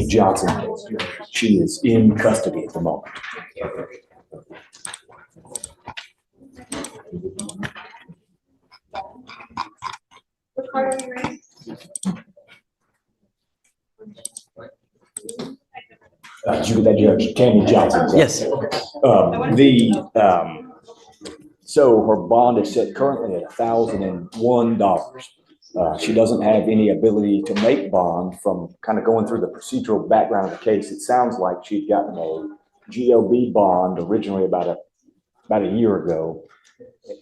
Johnson case. She is in custody at the moment. What part are you in? Did you get that, Judge? Tammy Johnson. Yes. So her bond is set currently at $1,001. She doesn't have any ability to make bond. From kind of going through the procedural background of the case, it sounds like she'd gotten a GOB bond originally about a year ago.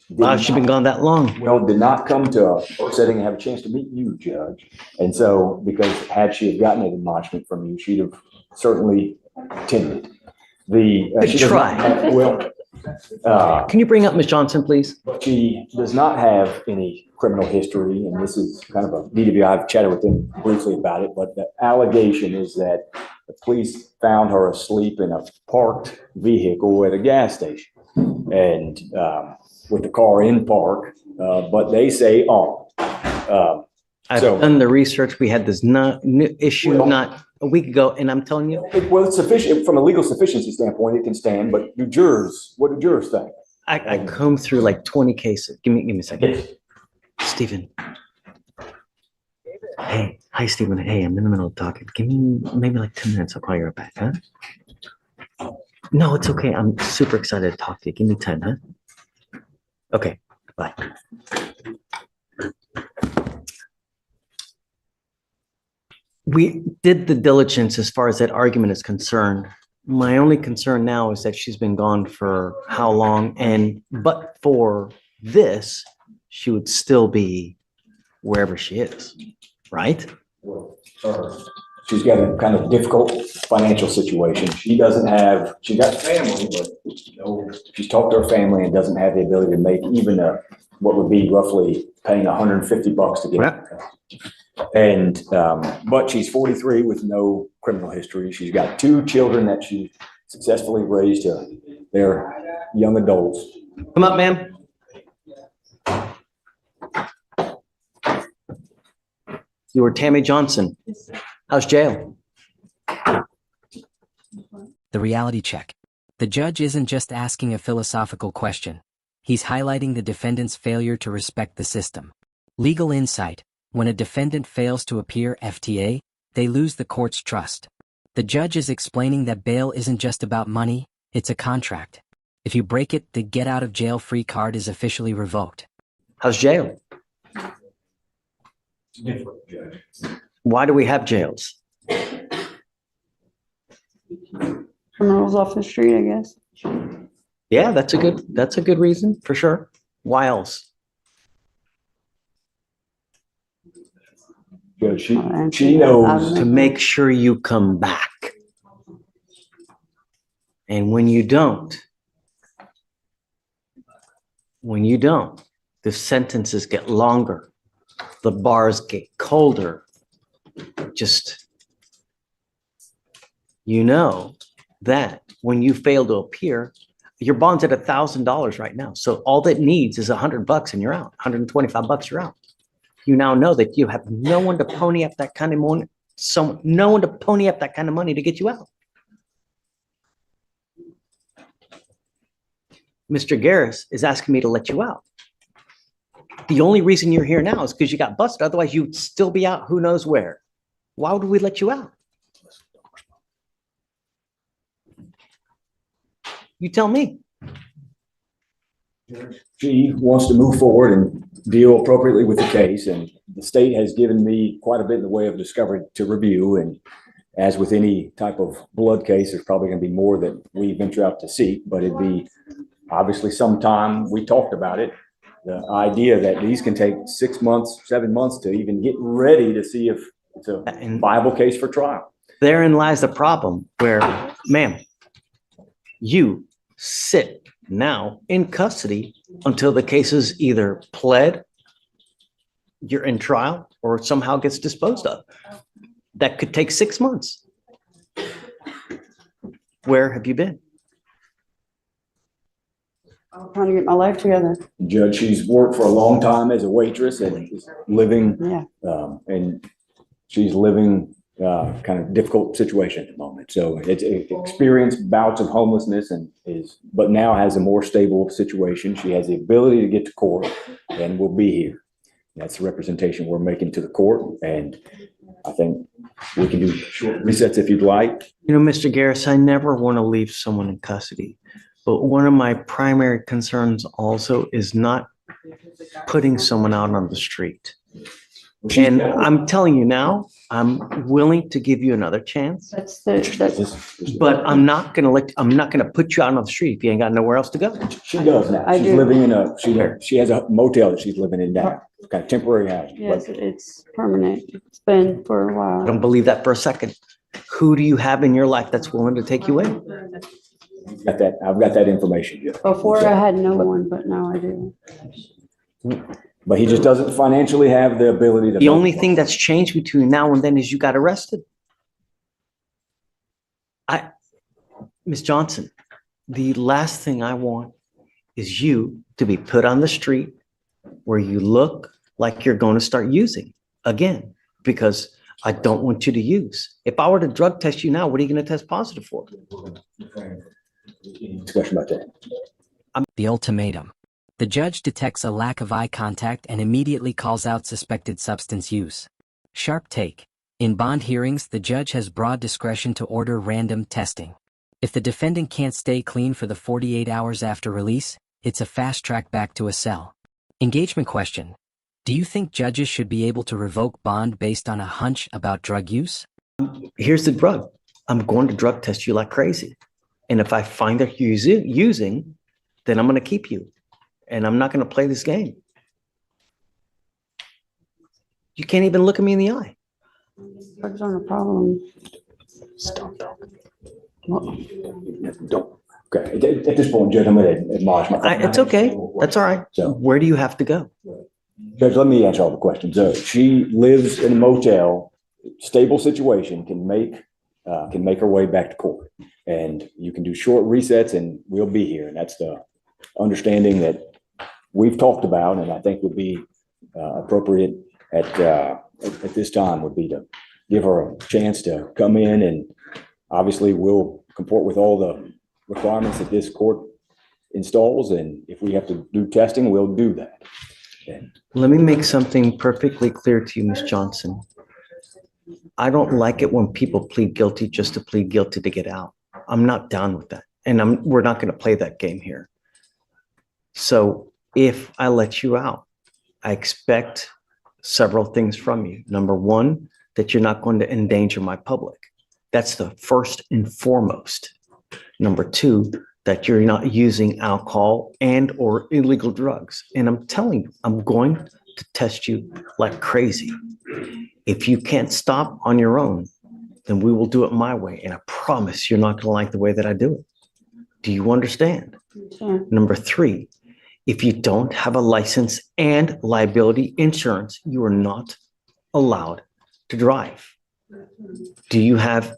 Wow, she's been gone that long. Well, did not come to a court setting and have a chance to meet you, Judge. And so, because had she have gotten an admonishment from you, she'd have certainly attended. She try. Can you bring up Ms. Johnson, please? She does not have any criminal history, and this is kind of a DW. I've chatted with them briefly about it, but the allegation is that the police found her asleep in a parked vehicle at a gas station, and with the car in park, but they say on. I've done the research. We had this issue not a week ago, and I'm telling you. Well, it's sufficient from a legal sufficiency standpoint. It can stand, but what do jurors think? I combed through like 20 cases. Give me a second. Yes. Stephen. Hey, hi, Stephen. Hey, I'm in the middle of talking. Give me maybe like 10 minutes. I'll call you right back, huh? No, it's okay. I'm super excited to talk to you. Give me 10, huh? Okay, bye. We did the diligence as far as that argument is concerned. My only concern now is that she's been gone for how long, but for this, she would still be wherever she is, right? Well, she's got a kind of difficult financial situation. She's got family, but she's talked to her family and doesn't have the ability to make even what would be roughly paying $150 to get it. And, but she's 43 with no criminal history. She's got 2 children that she successfully raised to their young adults. Come up, ma'am. You were Tammy Johnson. How's jail? The reality check. The judge isn't just asking a philosophical question. He's highlighting the defendant's failure to respect the system. Legal insight. When a defendant fails to appear FTA, they lose the court's trust. The judge is explaining that bail isn't just about money, it's a contract. If you break it, the get out of jail free card is officially revoked. How's jail? It's different, Judge. Why do we have jails? Criminals off the street, I guess. Yeah, that's a good reason for sure. Why else? Judge, she knows to make sure you come back. And when you don't, the sentences get longer, the bars get colder. Just, that when you fail to appear, your bond's at $1,000 right now. So all that needs is $100 and you're out. $125, you're out. You now know that you have no one to pony up that kind of money, no one to pony up that kind of money to get you out. Mr. Garris is asking me to let you out. The only reason you're here now is because you got busted. Otherwise, you'd still be out who knows where. Why would we let you out? You tell me. She wants to move forward and deal appropriately with the case, and the state has given me quite a bit in the way of discovery to review. And as with any type of blood case, there's probably going to be more that we venture out to seek, but it'd be obviously sometime. We talked about it, the idea that these can take 6 months, 7 months to even get ready to see if it's a viable case for trial. Therein lies the problem where, ma'am, you sit now in custody until the case is either pled, you're in trial, or somehow gets disposed of. That could take 6 months. Where have you been? I'm trying to get my life together. Judge, she's worked for a long time as a waitress and is living, Yeah. and she's living kind of difficult situation at the moment. So it's experienced bouts of homelessness but now has a more stable situation. She has the ability to get to court and will be here. That's the representation we're making to the court. And I think we can do short resets if you'd like. You know, Mr. Garris, I never want to leave someone in custody, but one of my primary concerns also is not putting someone out on the street. And I'm telling you now, I'm willing to give you another chance, but I'm not gonna put you out on the street if you ain't got nowhere else to go. She does now. I She's do. living she has a motel that she's living in now, kind of temporary housing. Yes, it's permanent. It's been for a I while. don't believe that for a second. Who do you have in your life that's willing to take you in? I've got that information, Jeff. Before I had no one, but now I do. But he just doesn't financially have the ability to. The only thing that's changed between now and then is you got arrested. Ms. Johnson, the last thing I want is you to be put on the street where you look like you're going to start using again, because I don't want you to use. If I were to drug test you now, what are you going to test positive for? Discussion about that. The ultimatum. The judge detects a lack of eye contact and immediately calls out suspected substance use. Sharp take. In bond hearings, the judge has broad discretion to order random testing. If the defendant can't stay clean for the 48 hours after release, it's a fast track back to a cell. Engagement question. Do you think judges should be able to revoke bond based on a hunch about drug use? Here's the drug. I'm going to drug test you like crazy. And if I find that you're using, then I'm going to keep you. And I'm not going to play this game. You can't even look at me in the eye. Drugs aren't a problem. Stop. Don't. Okay. At this point, Judge, I'm going to admonish my. It's okay. That's all right. So, where do you have to go? Judge, let me answer all the questions. She lives in a motel, stable situation, can make her way back to court. And you can do short resets and we'll be here. And that's the understanding that we've talked about, and I think would be appropriate at this time would be to give her a chance to come in, and obviously we'll comport with all the requirements that this court installs. And if we have to do testing, we'll do that. And Let me make something perfectly clear to you, Ms. Johnson. I don't like it when people plead guilty just to plead guilty to get out. I'm not down with that. And we're not going to play that game here. So if I let you out, I expect several things from you. Number one, that you're not going to endanger my public. That's the first and foremost. Number two, that you're not using alcohol and or illegal drugs. And I'm telling you, I'm going to test you like crazy. If you can't stop on your own, then we will do it my way. And I promise you're not going to like the way that I do it. Do you understand? Sure. Number three, if you don't have a license and liability insurance, you are not allowed to drive. Do you have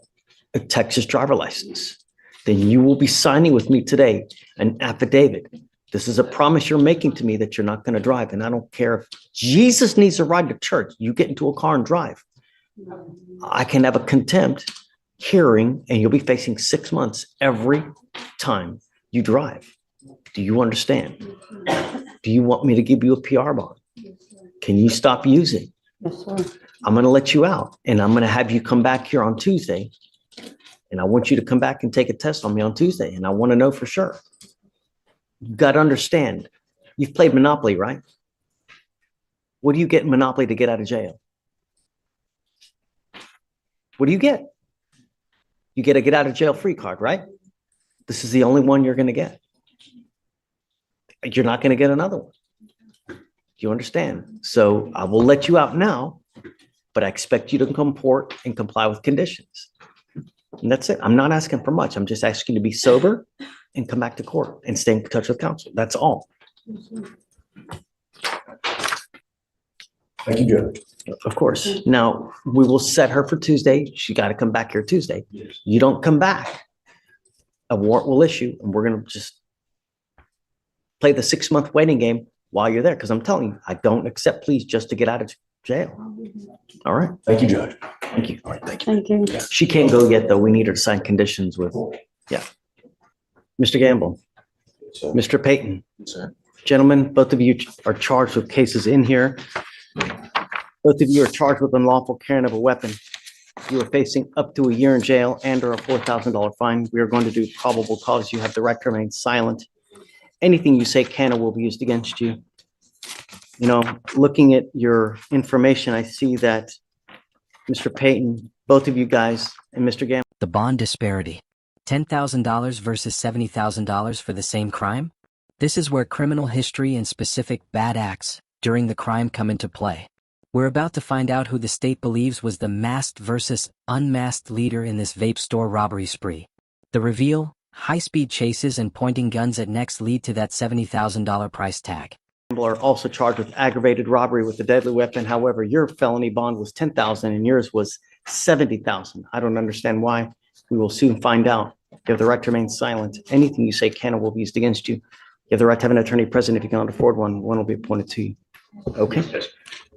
a Texas driver license? Then you will be signing with me today an affidavit. This is a promise you're making to me that you're not going to drive. And I don't care if Jesus needs to ride to church. You get into a car and drive. I can have a contempt hearing and you'll be facing 6 months every time you drive. Do you understand? Do you want me to give you a PR bond? Can you stop using? Yes, sir. I'm going to let you out and I'm going to have you come back here on Tuesday. And I want you to come back and take a test on me on Tuesday. And I want to know for sure. You got to understand, you've played Monopoly, right? What do you get in Monopoly to get out of jail? What do you get? You get a get out of jail free card, right? This is the only one you're going to get. You're not going to get another one. You understand? So I will let you out now, but I expect you to comport and comply with conditions. And that's it. I'm not asking for much. I'm just asking you to be sober and come back to court and stay in touch with counsel. That's all. thank you, Judge. Of course. Now, we will set her for Tuesday. She got to come back here Tuesday. You don't come back, a warrant will issue, and we're going to just play the 6-month waiting game while you're there. Because I'm telling you, I don't accept pleas just to get out of jail. All right, Thank you, Judge. thank you. All right, thank you. Thank you. She can't go yet, though. We need her to sign conditions with, yeah. Mr. Gamble, Mr. Payton, Sir. gentlemen, both of you are charged with cases in here. Both of you are charged with unlawful carrying of a weapon. You are facing up to a year in jail and or a $4,000 fine. We are going to do probable cause. You have the right to remain silent. Anything you say can or will be used against you. You know, looking at your information, I see that Mr. Payton, both of you guys, and Mr. Gamble. The bond disparity. $10,000 versus $70,000 for the same crime? This is where criminal history and specific bad acts during the crime come into play. We're about to find out who the state believes was the masked versus unmasked leader in this vape store robbery spree. The reveal, high-speed chases and pointing guns at necks lead to that $70,000 price tag. Are also charged with aggravated robbery with a deadly weapon. However, your felony bond was $10,000 and yours was $70,000. I don't understand why. We will soon find out. You have the right to remain silent. Anything you say can or will be used against you. You have the right to have an attorney present. If you cannot afford one, one will be appointed to you. Okay.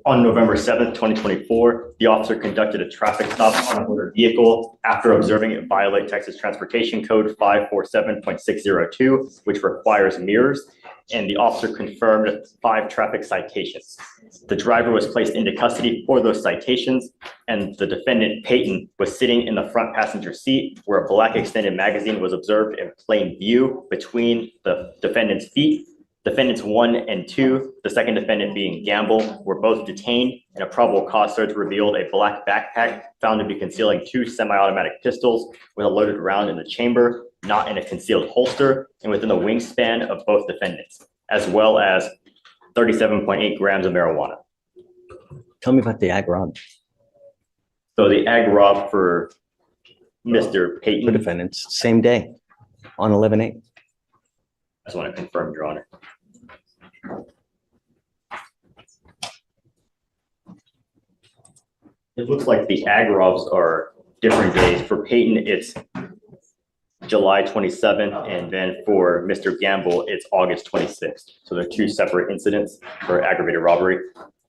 On November 7th, 2024, the officer conducted a traffic stop on a motor vehicle after observing it violate Texas Transportation Code 547.602, which requires mirrors, and the officer confirmed 5 traffic citations. The driver was placed into custody for those citations, and the defendant, Payton, was sitting in the front passenger seat where a black extended magazine was observed in plain view between the defendant's feet. Defendants 1 and 2, the second defendant being Gamble, were both detained, and a probable cause search revealed a black backpack found to be concealing 2 semi-automatic pistols with a loaded round in the chamber, not in a concealed holster, and within the wingspan of both defendants, as well as 37.8 grams of marijuana. Tell me about the ag rob. So the ag rob for Mr. The Payton, defendants, same day on 11/8. I just want to confirm, Your Honor. It looks like the ag robs are different days. For Payton, it's July 27th, and then for Mr. Gamble, it's August 26th. So they're 2 separate incidents for aggravated robbery.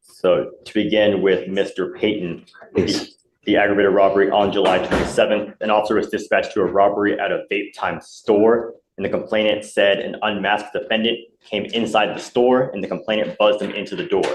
So to begin with Mr. Payton, the aggravated robbery on July 27th, an officer was dispatched to a robbery at a vape time store, and the complainant said an unmasked defendant came inside the store, and the complainant buzzed him into the door.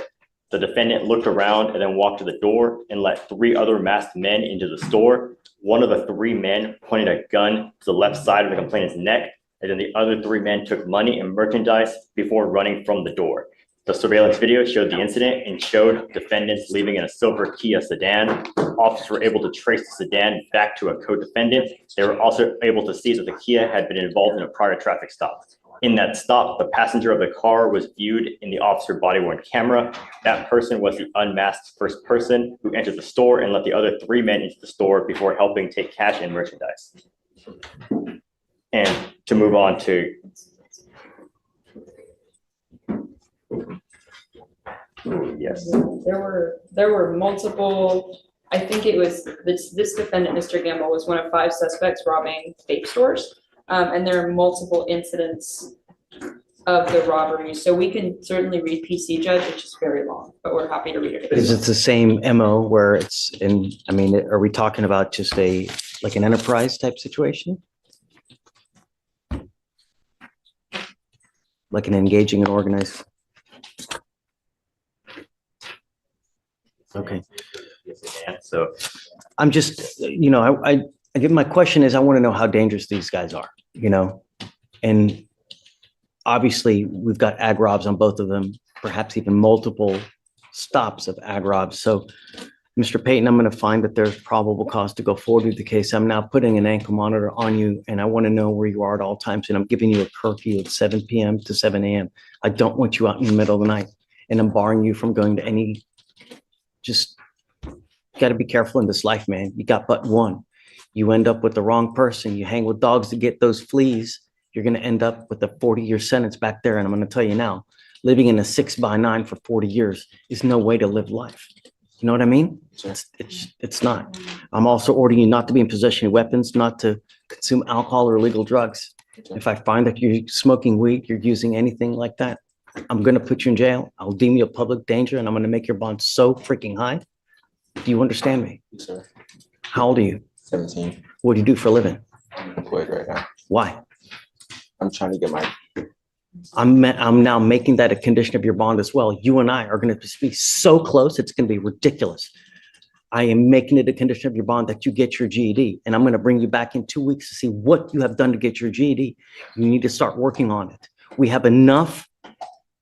The defendant looked around and then walked to the door and let 3 other masked men into the store. One of the 3 men pointed a gun to the left side of the complainant's neck, and then the other 3 men took money and merchandise before running from the door. The surveillance video showed the incident and showed defendants leaving in a silver Kia sedan. Officers were able to trace the sedan back to a co-defendant. They were also able to see that the Kia had been involved in a prior traffic stop. In that stop, the passenger of the car was viewed in the officer body-worn camera. That person was the unmasked first person who entered the store and let the other 3 men into the store before helping take cash and merchandise. And to move on to yes. There were multiple, I think it was this defendant, Mr. Gamble, was one of 5 suspects robbing vape stores. And there are multiple incidents of the robbery. So we can certainly read PC, Judge. It's just very long, but we're happy to read it. Is it the same MO where it's in, I mean, are we talking about just like an enterprise type situation? Like an engaging and organized? Okay. So I'm just, I get, my question is, I want to know how dangerous these guys are, and obviously we've got ag robs on both of them, perhaps even multiple stops of ag robs. So Mr. Payton, I'm going to find that there's probable cause to go forward with the case. I'm now putting an ankle monitor on you, and I want to know where you are at all times. And I'm giving you a curfew of 7 p.m. to 7 a.m. I don't want you out in the middle of the night, and I'm barring you from going to any, just got to be careful in this life, man. You got but one. You end up with the wrong person. You hang with dogs to get those fleas. You're going to end up with a 40-year sentence back there. And I'm going to tell you now, living in a 6x9 for 40 years is no way to live life. You know what I mean? It's not. I'm also ordering you not to be in possession of weapons, not to consume alcohol or illegal drugs. If I find that you're smoking weed, you're using anything like that, I'm gonna put you in jail. I'll deem you a public danger and I'm gonna make your bond so freaking high. Do you understand me? Yes, sir. How old are you? 17. What do you do for a living? I'm employed right now. Why? I'm trying to get my. I'm now making that a condition of your bond as well. You and I are gonna be so close, it's gonna be ridiculous. I am making it a condition of your bond that you get your GED, and I'm gonna bring you back in 2 weeks to see what you have done to get your GED. You need to start working on it. We have enough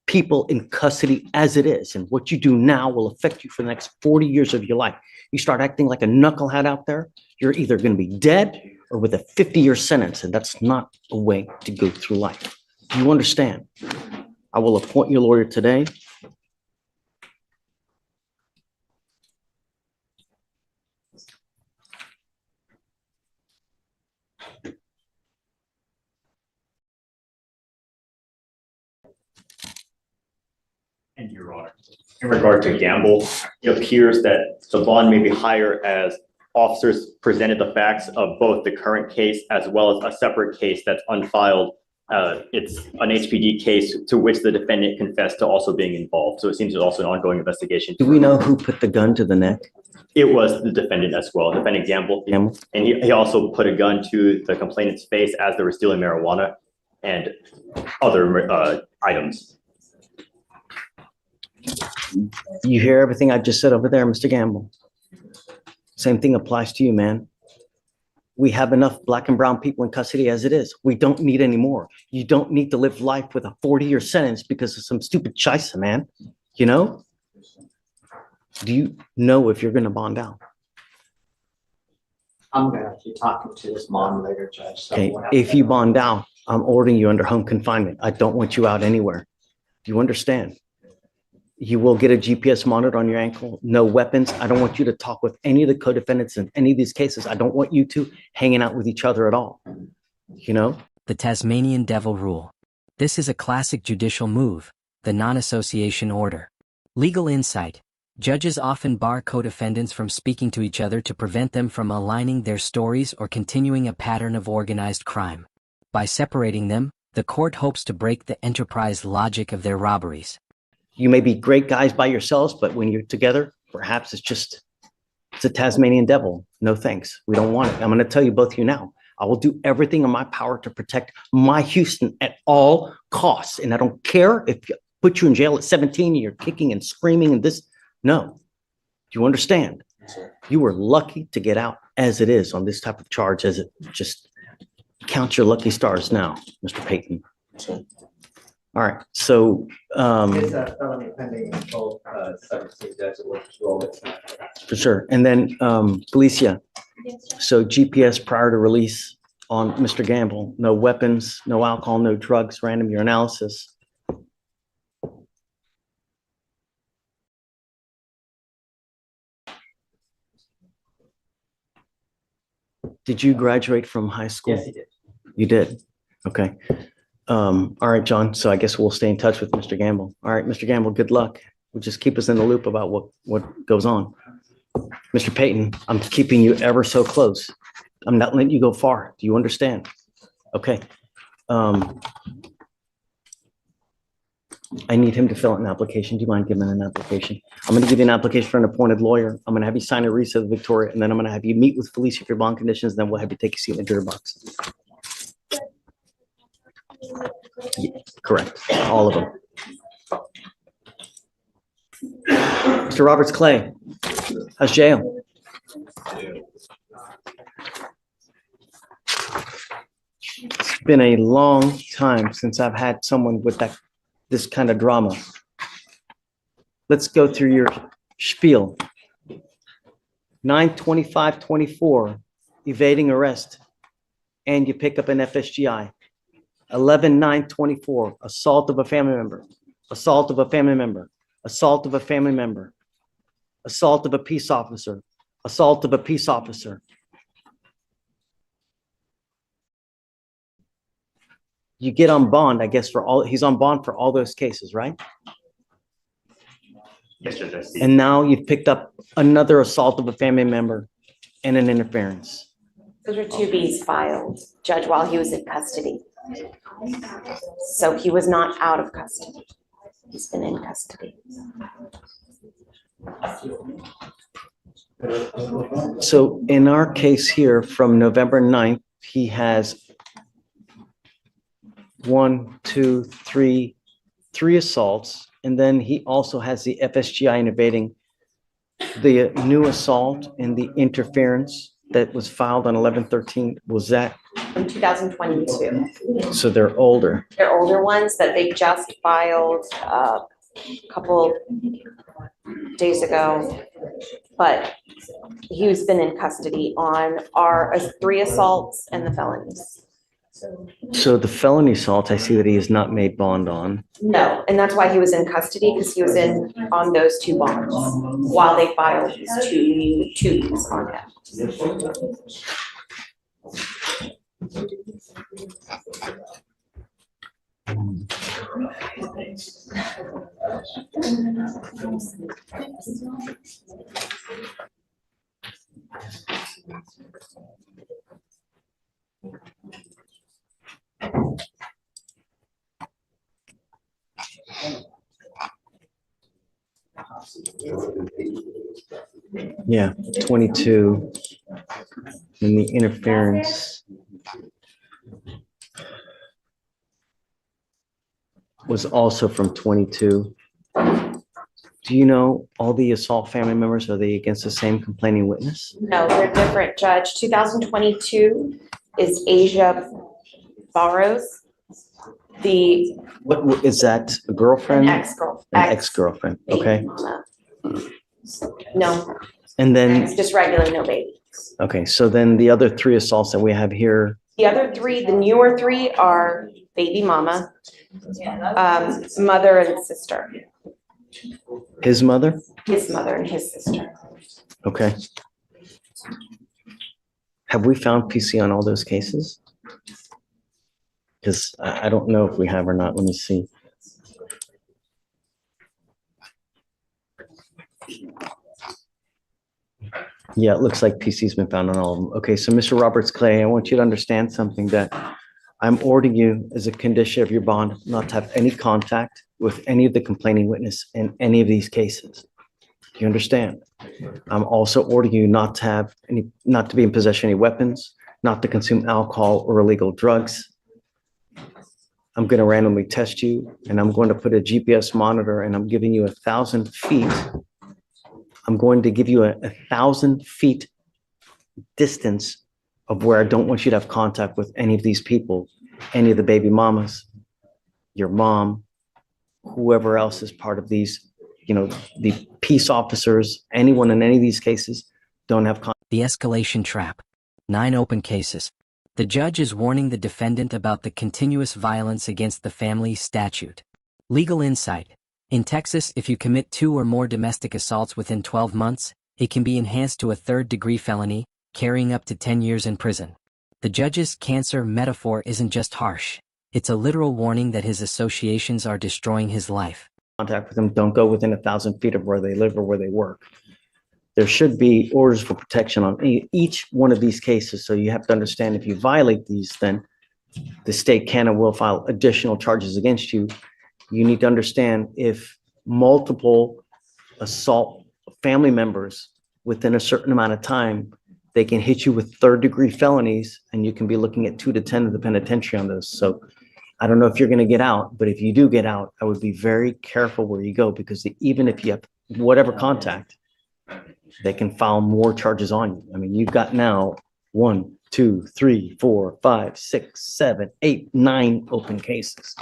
people in custody as it is, and what you do now will affect you for the next 40 years of your life. You start acting like a knucklehead out there, you're either gonna be dead or with a 50-year sentence, and that's not a way to go through life. Do you understand? I will appoint your lawyer today. And Your Honor, in regard to Gamble, it appears that the bond may be higher as officers presented the facts of both the current case as well as a separate case that's unfiled. It's an HPD case to which the defendant confessed to also being involved. So it seems there's also an ongoing investigation. Do we know who put the gun to the neck? It was the defendant as well, defendant Gamble. Gamble? And he also put a gun to the complainant's face as they were stealing marijuana and other items. You hear everything I just said over there, Mr. Gamble? Same thing applies to you, man. We have enough black and brown people in custody as it is. We don't need any more. You don't need to live life with a 40-year sentence because of some stupid scheisse, man. You know? Do you know if you're gonna bond out? I'm gonna be talking to this mom later, Judge. So Okay, we'll have if to- you bond out, I'm ordering you under home confinement. I don't want you out anywhere. Do you understand? You will get a GPS monitor on your ankle, no weapons. I don't want you to talk with any of the co-defendants in any of these cases. I don't want you two hanging out with each other at all. You know? The Tasmanian Devil Rule. This is a classic judicial move, the non-association order. Legal insight. Judges often bar co-defendants from speaking to each other to prevent them from aligning their stories or continuing a pattern of organized crime. By separating them, the court hopes to break the enterprise logic of their robberies. You may be great guys by yourselves, but when you're together, perhaps it's a Tasmanian devil. No thanks. We don't want it. I'm going to tell you both of you now. I will do everything in my power to protect my Houston at all costs. And I don't care if you put you in jail at 17 and you're kicking and screaming and this. No. Do you understand? You were lucky to get out as it is on this type of charge, as it just count your lucky stars now, Mr. Payton. All right. So, It's a felony pending until 17 days, which is roll it. for sure. And then, Felicia, so GPS prior to release on Mr. Gamble, no weapons, no alcohol, no drugs, random urinalysis. Did you graduate from high school? Yes, he did. You did? Okay. All right, John. So I guess we'll stay in touch with Mr. Gamble. All right, Mr. Gamble, good luck. We'll just keep us in the loop about what goes on. Mr. Payton, I'm keeping you ever so close. I'm not letting you go far. Do you understand? Okay. I need him to fill out an application. Do you mind giving an application? I'm going to give you an application for an appointed lawyer. I'm going to have you sign a receipt of Victoria, and then I'm going to have you meet with Felicia for your bond conditions. Then we'll have you take a seat in the jury box. Yeah, correct. All of them. Mr. Roberts Clay, how's jail? It's been a long time since I've had someone with this kind of drama. Let's go through your spiel. 9/25/24, evading arrest, and you pick up an FSGI. 11/9/24, assault of a family member, assault of a family member, assault of a family member, assault of a peace officer, assault of a peace officer. You get on bond, I guess, he's on bond for all those cases, right? Yes, Judge, I see. And now you've picked up another assault of a family member and an interference. Those were two Bs filed, Judge, while he was in custody. So he was not out of custody. He's been in custody. So in our case here, from November 9th, he has three assaults. And then he also has the FSGI in evading, the new assault and the interference that was filed on 11/13. Was that, From 2022. so they're older? They're older ones that they just filed a couple days ago. But he's been in custody on our 3 assaults and the felonies. So the felony assault, I see that he has not made bond on. No, and that's why he was in custody, because he was in on those 2 bonds while they filed these 2s on him. Yeah, 22. And the interference was also from 22. Do you know all the assault family members, are they against the same complaining witness? No, they're different, Judge. 2022 is Asia Barrows, What is that, a an girlfriend? ex-girlfriend. An ex-girlfriend, okay. No, And then, it's just regular, no baby. okay, so then the other 3 assaults that we have here, The other 3, the newer 3 are baby mama, mother and sister, his mother, his mother and his sister. okay. Have we found PC on all those cases? Because I don't know if we have or not, let me see. Yeah, it looks like PC's been found on all of them. Okay, so Mr. Roberts Clay, I want you to understand something, that I'm ordering you as a condition of your bond not to have any contact with any of the complaining witness in any of these cases. Do you understand? I'm also ordering you not to be in possession of any weapons, not to consume alcohol or illegal drugs. I'm going to randomly test you, and I'm going to put a GPS monitor, and I'm giving you 1,000 feet. I'm going to give you a 1,000 feet distance of where I don't want you to have contact with any of these people, any of the baby mamas, your mom, whoever else is part of these, the peace officers, anyone in any of these cases don't have contact. The escalation trap. 9 open cases. The judge is warning the defendant about the continuous violence against the family statute. Legal insight. In Texas, if you commit 2 or more domestic assaults within 12 months, it can be enhanced to a 3rd-degree felony, carrying up to 10 years in prison. The judge's cancer metaphor isn't just harsh. It's a literal warning that his associations are destroying his life. Contact with them, don't go within 1,000 feet of where they live or where they work. There should be orders for protection on each one of these cases. So you have to understand, if you violate these, then the state can and will file additional charges against you. You need to understand, if multiple assault family members within a certain amount of time, they can hit you with 3rd-degree felonies, and you can be looking at 2 to 10 of the penitentiary on those. So I don't know if you're going to get out, but if you do get out, I would be very careful where you go, because even if you have whatever contact, they can file more charges on you. I mean, you've got now 1, 2, 3, 4, 5, 6, 7, 8, 9 open cases.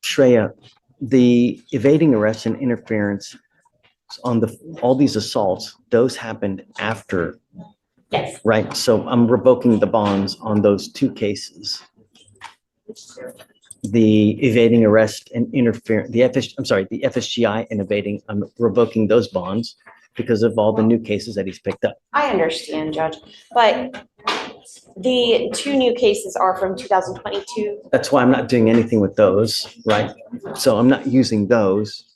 Shreya, the evading arrest and interference on all these assaults, those happened after, Yes. right? So I'm revoking the bonds on those 2 cases. The evading arrest and interference, the FSGI and evading, I'm revoking those bonds because of all the new cases that he's picked up. I understand, Judge, but the 2 new cases are from 2022. That's why I'm not doing anything with those, right? So I'm not using those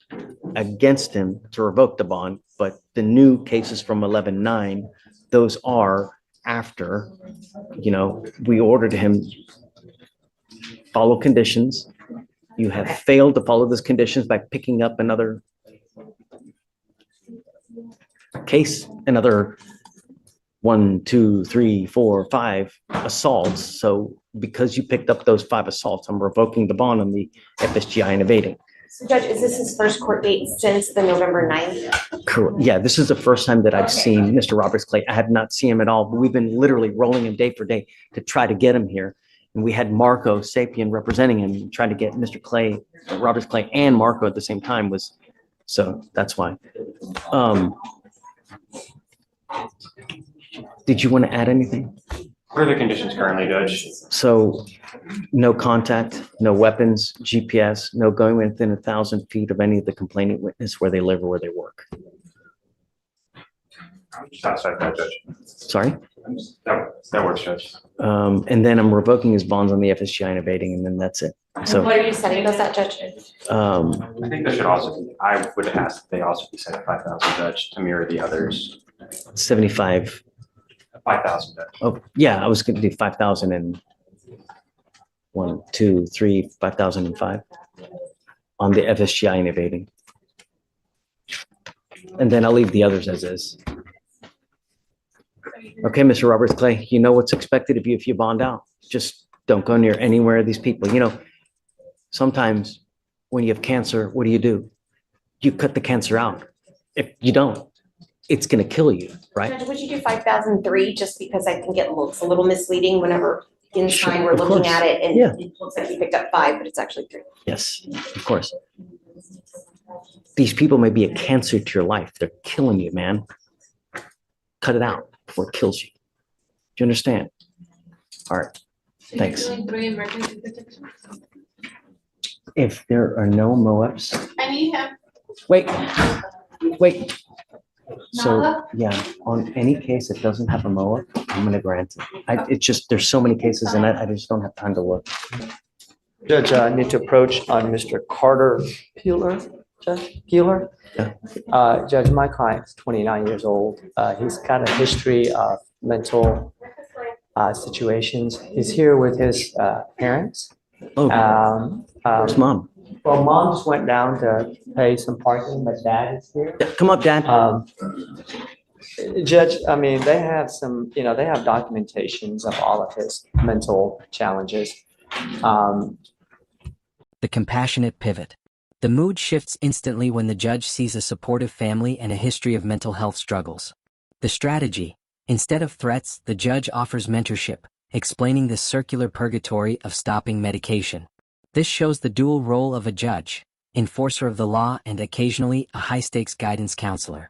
against him to revoke the bond, but the new cases from 11/9, those are after, we ordered him follow conditions. You have failed to follow those conditions by picking up another case, another 1, 2, 3, 4, 5 assaults. So because you picked up those 5 assaults, I'm revoking the bond on the FSGI and evading. So Judge, is this his first court date since the November 9th? Correct. Yeah, this is the first time that I've seen Mr. Roberts Clay. I have not seen him at all, but we've been literally rolling him day for day to try to get him here. And we had Marco Sapien representing him, trying to get Mr. Clay, Roberts Clay and Marco at the same time so that's why. Did you want to add anything? What are the conditions currently, Judge? So no contact, no weapons, GPS, no going within 1,000 feet of any of the complaining witness where they live or where they work. I'm satisfied with that, Judge. Sorry? That works, Judge. And then I'm revoking his bonds on the FSGI and evading, and then that's it. So What are you setting those at, Judge? I think there should also be, I would ask that they also be set at 5,000, Judge, to mirror the others. 75. 5,000, Judge. Oh, yeah, I was going to do 5,000 and 1, 2, 3, 5,005 on the FSGI and evading. And then I'll leave the others as is. Okay, Mr. Roberts Clay, you know what's expected of you if you bond out. Just don't go near anywhere of these people. Sometimes when you have cancer, what do? You cut the cancer out. If you don't, it's going to kill you, right? Judge, would you do 5,003 just because I think it looks a little misleading whenever inside we're Of looking course. at it and Yeah. it looks like you picked up 5, but it's actually 3. Yes, of course. These people may be a cancer to your life. They're killing you, man. Cut it out before it kills you. Do you understand? All right, thanks. If there are no MOABs, wait. So, yeah, on any case that doesn't have a MOAB, I'm gonna grant it. It's just, there's so many cases and I just don't have time to look. Judge, I need to approach on Mr. Carter Peeler. Judge Peeler? Yeah. Judge, my client is 29 years old. He's got a history of mental situations. He's here with his parents. Oh, where's mom? Well, mom just went down to pay some parking, but dad is here. Yeah, come up, Dad. Judge, I mean, they have they have documentations of all of his mental challenges. The compassionate pivot. The mood shifts instantly when the judge sees a supportive family and a history of mental health struggles. The strategy: instead of threats, the judge offers mentorship, explaining the circular purgatory of stopping medication. This shows the dual role of a judge, enforcer of the law, and occasionally a high-stakes guidance counselor.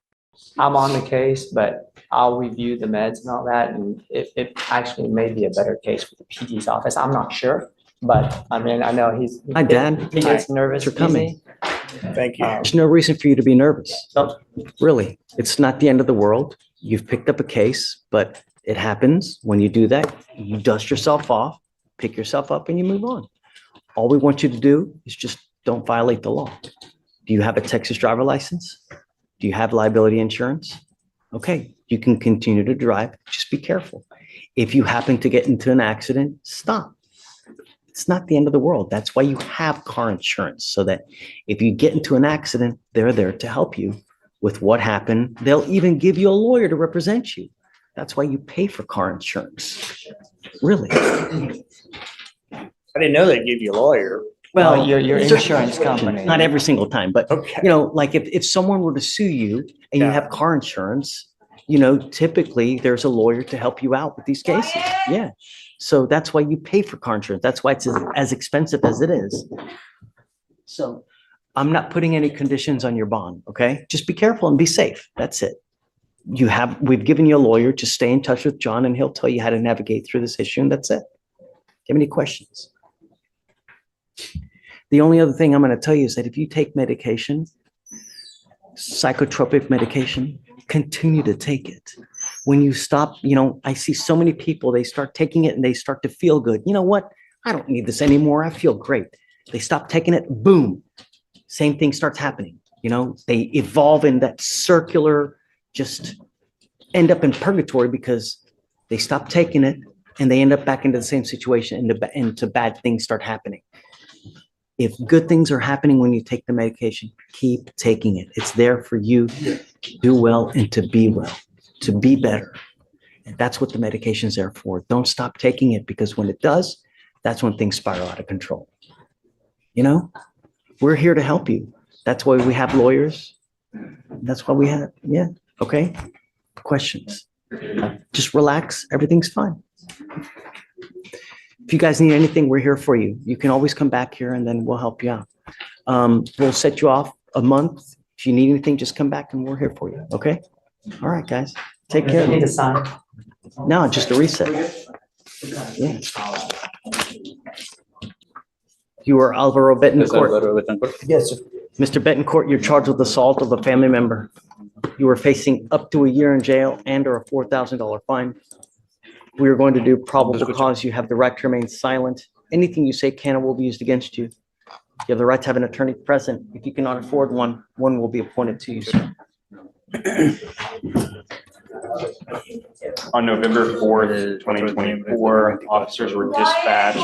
I'm on the case, but I'll review the meds and all that, and it actually may be a better case for the PD's office. I'm not sure, but I mean, I know Hi, Dad. he gets nervous. Thanks for coming. Thank you. There's no reason for you to be nervous. Nope. Really, it's not the end of the world. You've picked up a case, but it happens. When you do that, you dust yourself off, pick yourself up, and you move on. All we want you to do is just don't violate the law. Do you have a Texas driver license? Do you have liability insurance? Okay, you can continue to drive. Just be careful. If you happen to get into an accident, stop. It's not the end of the world. That's why you have car insurance, so that if you get into an accident, they're there to help you with what happened. They'll even give you a lawyer to represent you. That's why you pay for car insurance. Really. I didn't know they'd give you a lawyer. Well, your insurance company. Not every single time, but Okay. like if someone were to sue you and you Yeah. have car insurance, typically there's a lawyer to help you out with these cases. Yeah. So that's why you pay for car insurance. That's why it's as expensive as it is. So I'm not putting any conditions on your bond. Okay. Just be careful and be safe. That's it. We've given you a lawyer to stay in touch with John, and he'll tell you how to navigate through this issue. And that's it. Do you have any questions? The only other thing I'm going to tell you is that if you take medication, psychotropic medication, continue to take it. When you stop, I see so many people, they start taking it and they start to feel good. You know what? I don't need this anymore. I feel great. They stop taking it, boom, same thing starts happening. They evolve in that circular, just end up in purgatory because They stop taking it and they end up back into the same situation and into bad things start happening. If good things are happening when you take the medication, keep taking it. It's there for you to do well and to be well, to be better. And that's what the medication is there for. Don't stop taking it, because when it does, that's when things spiral out of control. You know, we're here to help you. That's why we have lawyers. That's why we have, yeah, okay? Questions? Just relax, everything's fine. If you guys need anything, we're here for you. You can always come back here and then we'll help you out. We'll set you off a month. If you need anything, just come back and we're here for you, okay? All right, guys, take care. Need to sign. No, just a reset. Yeah. You are Alvaro Betancourt. Yes, sir. Mr. Betancourt, you're charged with assault of a family member. You are facing up to a year in jail and or a $4,000 fine. We are going to do probable cause. You have the right to remain silent. Anything you say can or will be used against you. You have the right to have an attorney present. If you cannot afford one, one will be appointed to you, sir. On November 4th, 2024, officers were dispatched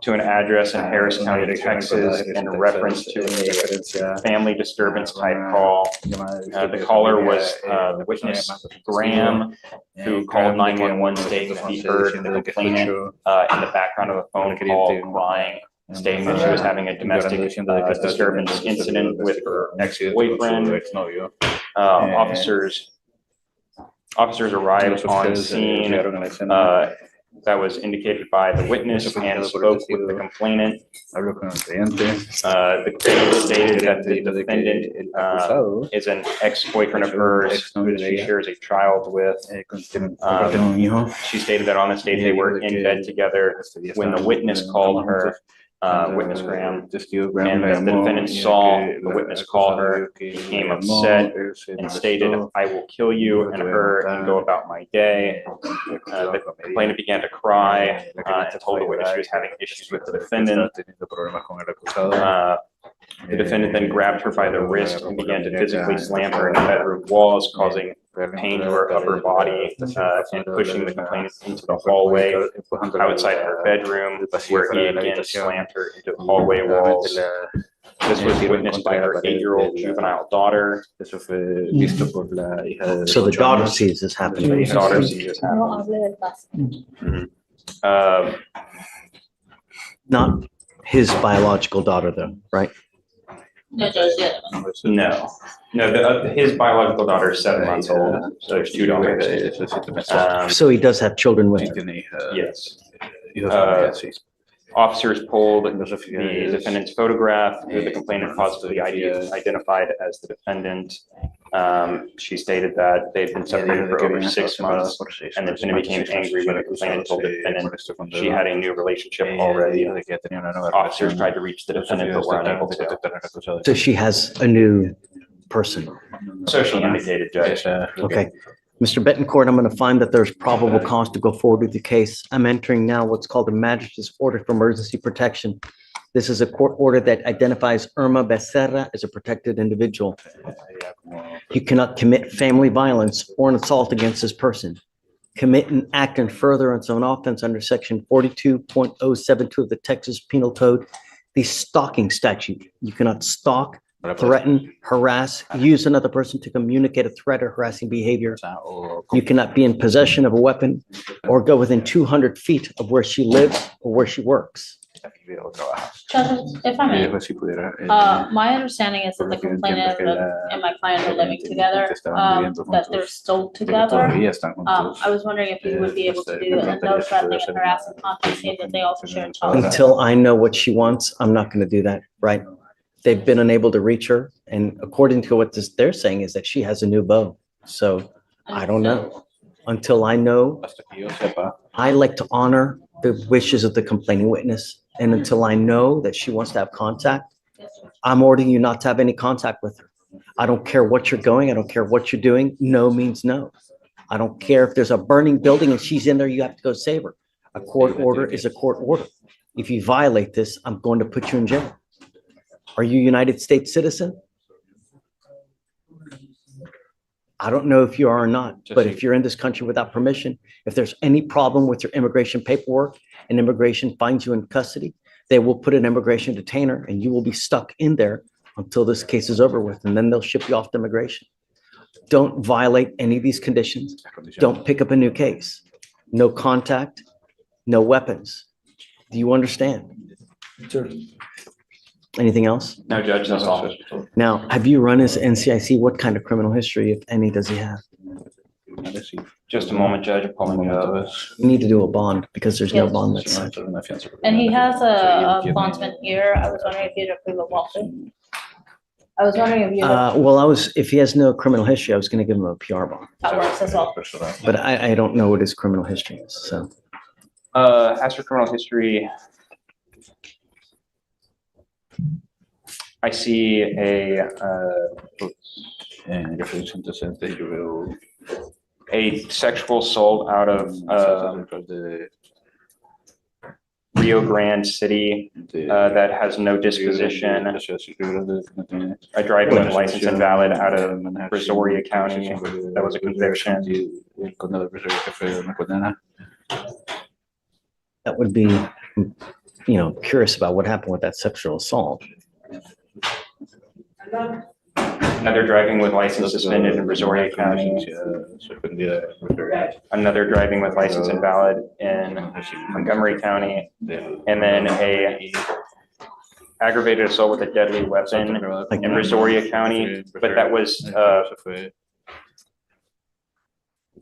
to an address in Harris County, Texas, in reference to a family disturbance type call. The caller was the witness Graham, who called 911 stating that he heard the complainant in the background of the phone call crying, stating that she was having a domestic disturbance incident with her ex-boyfriend. Officers arrived on scene that was indicated by the witness and spoke with the complainant. The complainant stated that the defendant is an ex-boyfriend of hers who she shares a child with. She stated that on this date they were in bed together when the witness called her. Witness Graham, and the defendant saw the witness call her, became upset and stated, "I will kill you and her and go about my day." The complainant began to cry and told the witness she was having issues with the defendant. The defendant then grabbed her by the wrist and began to physically slam her in the bedroom walls, causing pain to her upper body and pushing the complainant into the hallway outside her bedroom, where he again slammed her into the hallway walls. This was witnessed by her 8-year-old juvenile daughter. So the daughter sees this happening. The daughter sees this happening. Not his biological daughter, though, right? No, his biological daughter is 7 months old, so there's 2 daughters. So he does have children with her. Yes. Officers pulled the defendant's photograph, who the complainant positively identified as the defendant. She stated that they'd been separated for over 6 months, and the defendant became angry when the complainant told the defendant she had a new relationship already. Officers tried to reach the defendant, but were unable to. So she has a new person. So she indicated, Judge. Okay. Mr. Betancourt, I'm going to find that there's probable cause to go forward with the case. I'm entering now what's called a magistrate's order for emergency protection. This is a court order that identifies Irma Becerra as a protected individual. You cannot commit family violence or an assault against this person. Commit an act in furtherance of an offense under section 42.072 of the Texas Penal Code, the stalking statute. You cannot stalk, threaten, harass, use another person to communicate a threat or harassing behavior. You cannot be in possession of a weapon or go within 200 feet of where she lives or where she works. If I may, my understanding is that the complainant and my client are living together, that they're still together. I was wondering if you would be able to do a no threatening and harassing content, say that they also share a child. Until I know what she wants, I'm not going to do that, right? They've been unable to reach her, and according to what they're saying is that she has a new beau. So I don't know. Until I know, I like to honor the wishes of the complaining witness. And until I know that she wants to have contact, I'm ordering you not to have any contact with her. I don't care what you're going. I don't care what you're doing. No means no. I don't care if there's a burning building and she's in there, you have to go save her. A court order is a court order. If you violate this, I'm going to put you in jail. Are you a United States citizen? I don't know if you are or not, but if you're in this country without permission, if there's any problem with your immigration paperwork and immigration finds you in custody, they will put an immigration detainer and you will be stuck in there until this case is over with, and then they'll ship you off to immigration. Don't violate any of these conditions. Don't pick up a new case. No contact, no weapons. Do you understand? Sure. Anything else? No, Judge, that's all. Now, have you run his NCIC? What kind of criminal history, if any, does he have? Just a moment, Judge, I'm pulling it up. You need to do a bond because there's no Yes. bond that's set. And he has a bondsman here. I was wondering if you'd approve a walkthrough. I was wondering if you, Well, if he has no criminal history, I was gonna give him a PR bond, that works as well. but I don't know what his criminal history is, so. As for criminal history, I see a sexual assault out of Rio Grande City that has no disposition. A driving with license invalid out of Brazoria County. That was a conviction. That would be, curious about what happened with that sexual assault. Another driving with license suspended in Brazoria County. Another driving with license invalid in Montgomery County. And then a aggravated assault with a deadly weapon in Brazoria County, but that was,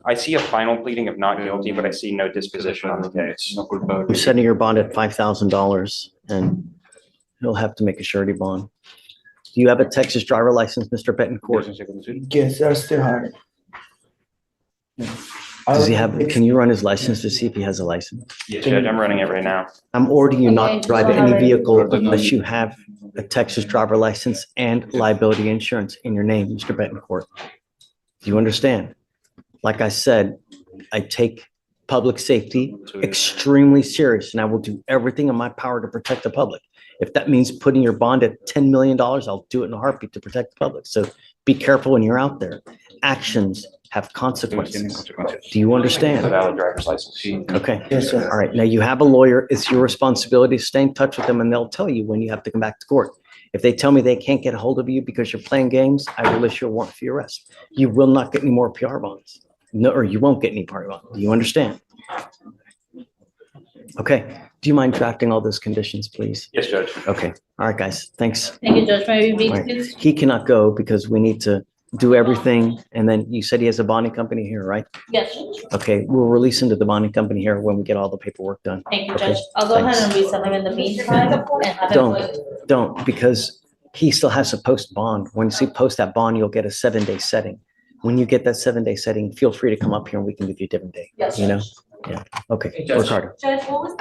I see a final pleading of not guilty, but I see no disposition on the case. You're setting your bond at $5,000 and he'll have to make a surety bond. Do you have a Texas driver license, Mr. Betancourt? Yes, I still have it. Does he have, can you run his license to see if he has a license? Yes, Judge, I'm running it right now. I'm ordering you not Okay, to drive so any how- vehicle unless you have a Texas driver license and liability insurance in your name, Mr. Betancourt. Do you understand? Like I said, I take public safety extremely serious, and I will do everything in my power to protect the public. If that means putting your bond at $10 million, I'll do it in a heartbeat to protect the public. So be careful when you're out there. Actions have consequences. Do you A understand? valid driver's license. Okay. Yes, sir. All right. Now you have a lawyer. It's your responsibility to stay in touch with them, and they'll tell you when you have to come back to court. If they tell me they can't get a hold of you because you're playing games, I will issue a warrant for your arrest. You will not get any more PR bonds. No, or you won't get any PR bonds. Do you understand? Okay. Do you mind drafting all those conditions, please? Yes, Judge. Okay. All right, guys. Thanks. Thank you, Judge. May we be All right. excused? He cannot go because we need to do everything. And then you said he has a bonding company here, right? Yes, Judge. Okay, we'll release him to the bonding company here when we get all the paperwork done. Thank you, Okay, Judge. I'll go ahead thanks. and reset him in the meantime and have him. Don't, because he still has to post bond. Once you post that bond, you'll get a 7-day setting. When you get that 7-day setting, feel free to come up here and we can give you a different day, Yes, you know? Judge. Yeah, okay, Hey, Judge. Ricardo. Judge, what was